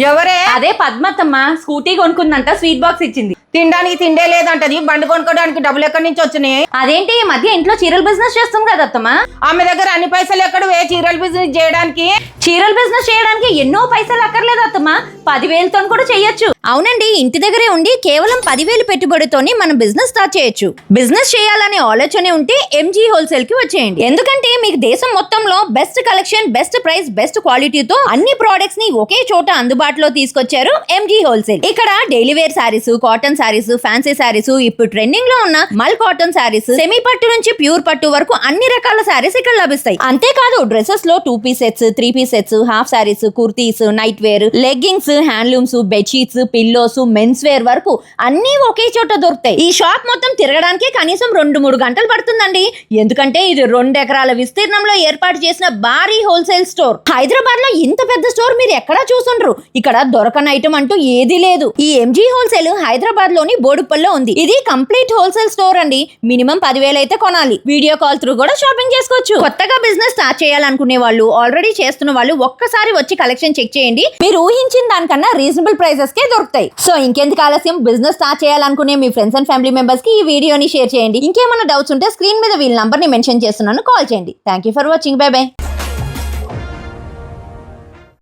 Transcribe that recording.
ఎవరే? అదే పద్మత్తమ్మ scooty కొనుక్కుందంట, sweet box ఇచ్చింది. తినడానికి తిండే లేదంటది, బండి కొనుక్కోడానికి డబ్బులు ఎక్కడి నుంచి వచ్చినాయి? అదేంటి ఈ మధ్య ఇంట్లో చీరల బిజినెస్ చేస్తుంది కదా అత్తమ్మ. ఆమె దగ్గర అన్ని పైసలు ఎక్కడవే చీరల బిజినెస్ చేయడానికి? చీరల బిజినెస్ చేయడానికి ఎన్నో పైసలు అక్కర్లేదు అత్తమ్మ, 10,000తో కూడా చేయొచ్చు. అవునండి, ఇంటి దగ్గరే ఉండి కేవలం 10,000 పెట్టుబడితోనే మనం బిజినెస్ స్టార్ట్ చేయొచ్చు. బిజినెస్ చేయాలనే ఆలోచన ఉంటే ఎంజీ హోల్సేల్ కి వచ్చేయండి. ఎందుకంటే మీకు దేశం మొత్తంలో best collection, best price, best క్వాలిటీతో అన్ని ప్రొడక్ట్స్ ని ఒకే చోట అందుబాటులో తీసుకొచ్చారు ఎంజీ హోల్సేల్. ఇక్కడ daily wear sarees, cotton sarees, fancy sarees, ఇప్పుడు ట్రెండింగ్ లో ఉన్న మల్ కాటన్ సారీస్, సెమీ పట్టు నుంచి ప్యూర్ పట్టు వరకు అన్ని రకాల సారీస్ ఇక్కడ లభిస్తాయి. అంతేకాదు డ్రెస్సెస్ లో 2 piece sets, 3 piece sets, half sarees, kurtis, night wear, leggings, handlooms, bedsheets, pillows, men's wear వరకు అన్ని ఒకే చోట దొరుకుతాయి. ఈ షాప్ మొత్తం తిరగడానికి కనీసం 2-3 గంటలు పడుతుందండి. ఎందుకంటే ఇది 2 ఎకరాల విస్తీర్ణంలో ఏర్పాటు చేసిన భారీ హోల్సేల్ స్టోర్. హైదరాబాద్ లో ఇంత పెద్ద స్టోర్ మీరు ఎక్కడా చూసుండ్రు. ఇక్కడ దొరకని ఐటమ్ అంటూ ఏదీ లేదు. ఈ ఎంజీ హోల్సేల్ హైదరాబాద్ లోని బోడుప్పల్లో ఉంది. ఇది కంప్లీట్ హోల్సేల్ స్టోర్ అండి. మినిమం 10,000 అయితే కొనాలి. వీడియో కాల్ త్రూ కూడా షాపింగ్ చేసుకోవచ్చు. కొత్తగా బిజినెస్ స్టార్ట్ చేయాలనుకునే వాళ్ళు, ఆల్రెడీ చేస్తున్న వాళ్ళు ఒక్కసారి వచ్చి కలెక్షన్ చెక్ చేయండి. మీరు ఊహించిన దానికన్నా రీజనబుల్ ప్రైసెస్ కే దొరుకుతాయి. సో ఇంకెందుకు ఆలస్యం, బిజినెస్ స్టార్ట్ చేయాలనుకునే మీ ఫ్రెండ్స్ అండ్ ఫ్యామిలీ మెంబర్స్ కి ఈ వీడియోని షేర్ చేయండి. ఇంకేమైనా డౌట్స్ ఉంటే స్క్రీన్ మీద వీళ్ళ నంబర్ ని మెన్షన్ చేస్తున్నాను, కాల్ చేయండి. Thank you for watching. By by.